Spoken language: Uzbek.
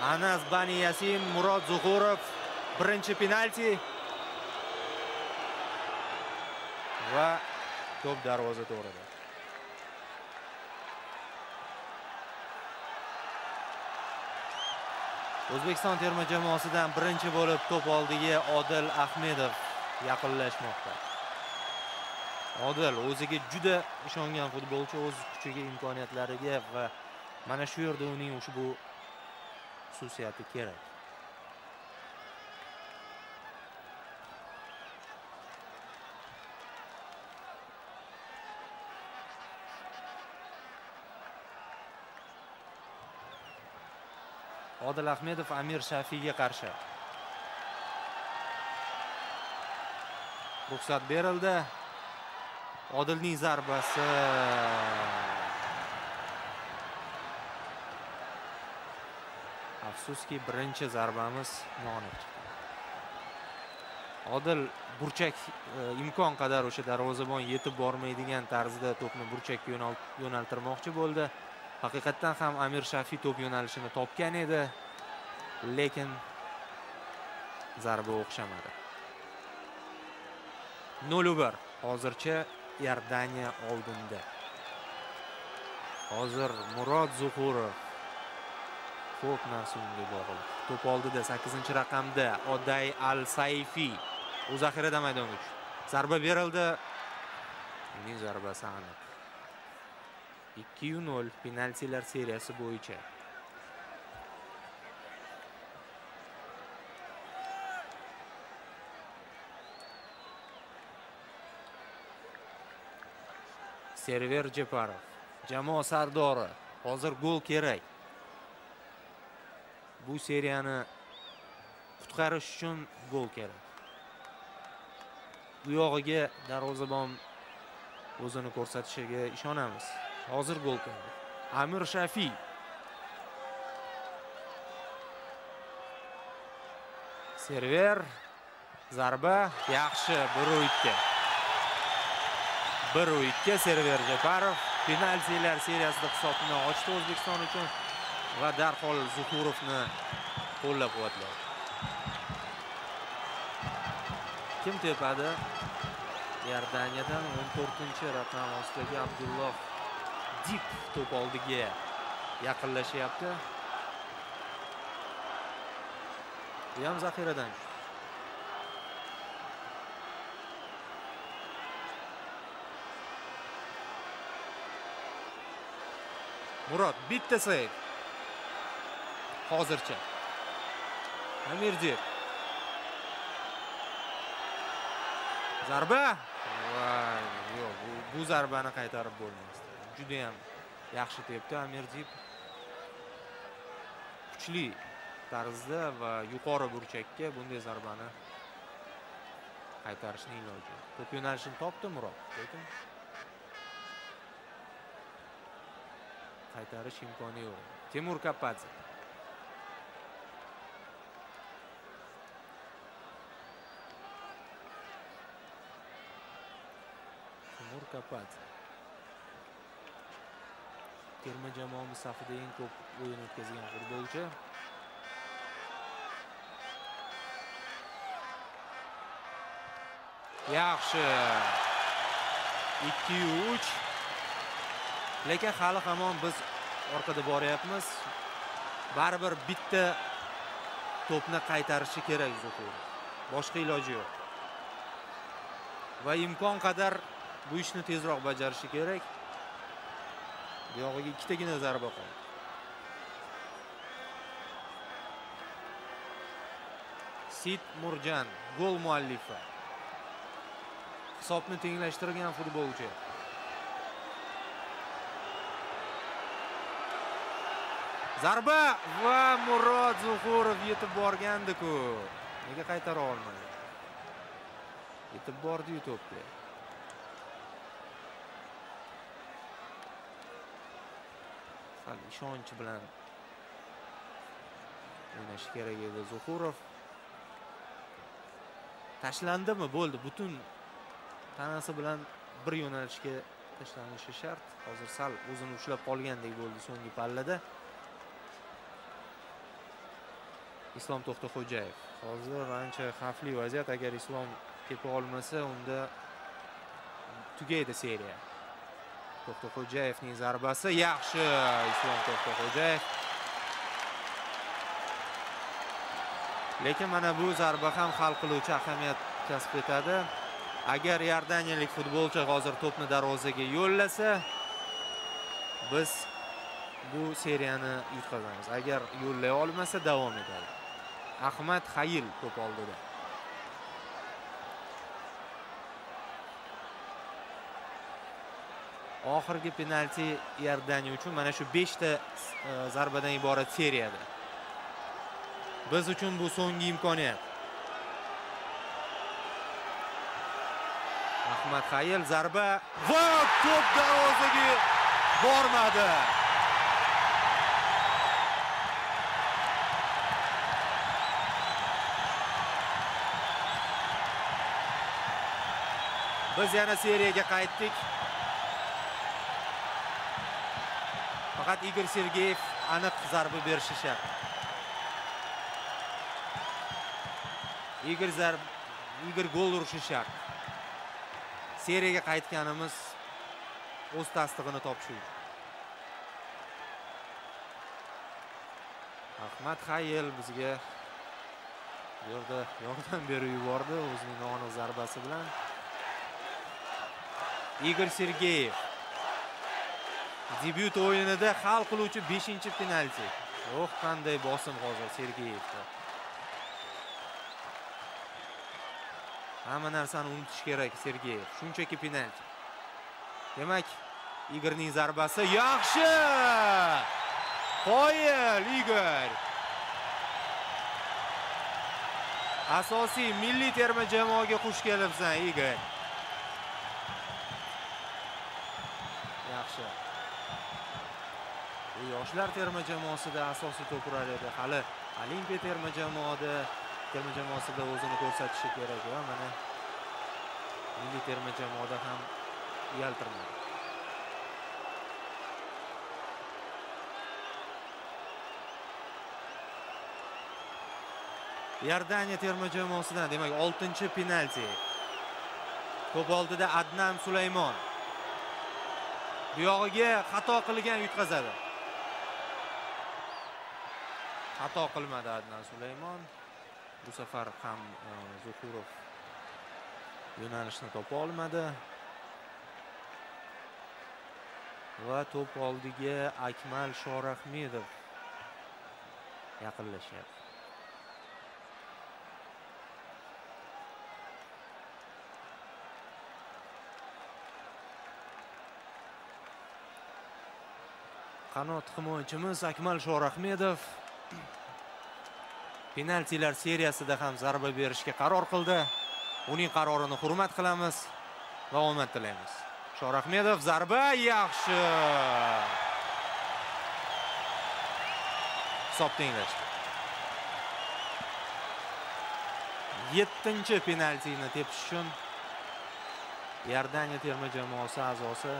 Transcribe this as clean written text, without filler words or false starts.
Anas Bani Yasin, Murod Zuhurov birinchi penalti va to'p darvoza to'g'rida. O'zbekiston terma jamoasidan birinchi bo'lib to'p oldiga Odil Ahmedov yaqinlashmoqda. Odil o'ziga juda ishongan futbolchi, o'z kuchiga, imkoniyatlariga va mana shu yerda uning ushbu xususiyati kerak. Odil Ahmedov Amir Shafiyga qarshi. Ruxsat berildi. Odilning zarbasi. Afsuski birinchi zarbamiz noaniq chiqdi. Odil burchak imkon qadar o'sha darvozabon yetib bormaydigan tarzda to'pni burchakka yo'naltirmoqchi bo'ldi. Haqiqatan ham Amir Shafiy to'p yo'nalishini topgan edi, lekin zarba o'xshamadi. 0-1. Hozircha Iordaniya oldinda. Hozir Murod Zuhurov to'p narsunga bog'liq. To'p oldida 8-raqamda Oday Al-Sayfi u zaxirada maydonga tushdi. Zarba berildi. Uning zarbasi aniq. 2-0 penaltilar seriyasi bo'yicha. Server Jeparov, jamoa sardori, hozir gol kerak. Bu seriyani qutqarish uchun gol kerak. Bu yog'iga darvozabon o'zini ko'rsatishiga ishonamiz. Hozir gol kerak. Amir Shafiy. Server, zarba, yaxshi, 1-2. 1-2 Server Jeparov penaltilar seriyasida hisobni ochdi O'zbekiston uchun va darhol Zuhurovni qo'llab-quvvatladi. Kim tepadi? Iordaniyadan 14-raqam ostidagi Abdulloh Dip to'p oldiga yaqinlashyapti. Bu ham zaxiradan tushdi. Murod bitta save. Hozircha. Amirdiyev. Zarba. Voy, yo'q, bu zarbani qaytarib bo'lmasdi. Juda ham yaxshi tepdi Amirdiyev. Kuchli tarzda va yuqori burchakka bunday zarbani qaytarishning iloji. To'p yo'nalishini topdi Murod, lekin qaytarish imkoni yo'q. Temur Kapadze. Temur Kapadze. Terma jamoamiz safida eng ko'p o'yin o'tkazgan futbolchi. Yaxshi. 2-3. Lekin hali hamon biz orqada boryapmiz. Baribir bitta to'pni qaytarishi kerak Zuhurov. Boshqa iloji yo'q. Va imkon qadar bu ishni tezroq bajarishi kerak. Bu yog'iga ikkitagina zarba qoldi. Sid Murjan, gol muallifi. Hisobni tenglashtirgan futbolchi. Zarba va Murod Zuhurov yetib borgandi-ku. Nega qaytara olmadi? Yetib bordi-yu to'pga. Sal ishonch bilan o'ynash kerak edi Zuhurov. Tashlandimi? Bo'ldi. Butun tanasi bilan bir yo'nalishga tashlanishi shart. Hozir sal o'zini ushlab qolgandek bo'ldi so'nggi pallada. Islom To'xtaxo'jayev. Hozir ancha xavfli vaziyat. Agar Islom tepa olmasa, unda tugaydi seriya. To'xtaxo'jayevning zarbasi yaxshi. Islom To'xtaxo'jayev. Lekin mana bu zarba ham hal qiluvchi ahamiyat kasb etadi. Agar iordaniyalik futbolchi hozir to'pni darvozaga yo'llasa, biz bu seriyani yutqazamiz. Agar yo'llay olmasa, davom etadi. Ahmad Xayil to'p oldida. Oxirgi penalti Iordaniya uchun mana shu 5 ta zarbadan iborat seriyada. Biz uchun bu so'nggi imkoniyat. Ahmad Xayil zarba va to'p darvozaga bormadi. Biz yana seriyaga qaytdik. Faqat Igor Sergeyev aniq zarba berishi shart. Igor gol urishi shart. Seriyaga qaytganimiz o'z tasdig'ini topishi uchun. Ahmad Xayil bizga bu yerda yordam berib yubordi o'zining noaniq zarbasi bilan. Igor Sergeyev debyut o'yinida hal qiluvchi 5-penalti. Qanday bosim hozir Sergeyevda. Hamma narsani unutish kerak Sergeyev. Shunchaki penalti. Demak, Igorning zarbasi yaxshi. Qoyil Igor. Asosiy milliy terma jamoaga xush kelibsan Igor. Yaxshi. Bu yoshlar terma jamoasida asosiy to'p urar edi. Hali Olimpiya terma jamoasida o'zini ko'rsatishi kerak va mana milliy terma jamoada ham uyaltirmadi. Iordaniya terma jamoasidan, demak, 6-penalti. To'p oldida Adnan Sulaymon. Bu yog'iga xato qilgan yutqazadi. Xato qilmadi Adnan Sulaymon. Bu safar ham Zuhurov yo'nalishni topa olmadi. Va to'p oldiga Akmal Shorahmedov yaqinlashyapti. Qanot himoyachimiz Akmal Shorahmedov penaltilar seriyasida ham zarba berishga qaror qildi. Uning qarorini hurmat qilamiz va omad tilaymiz. Shorahmedov zarba yaxshi. Hisob tenglashdi. 7-penaltini tepish uchun Iordaniya terma jamoasi a'zosi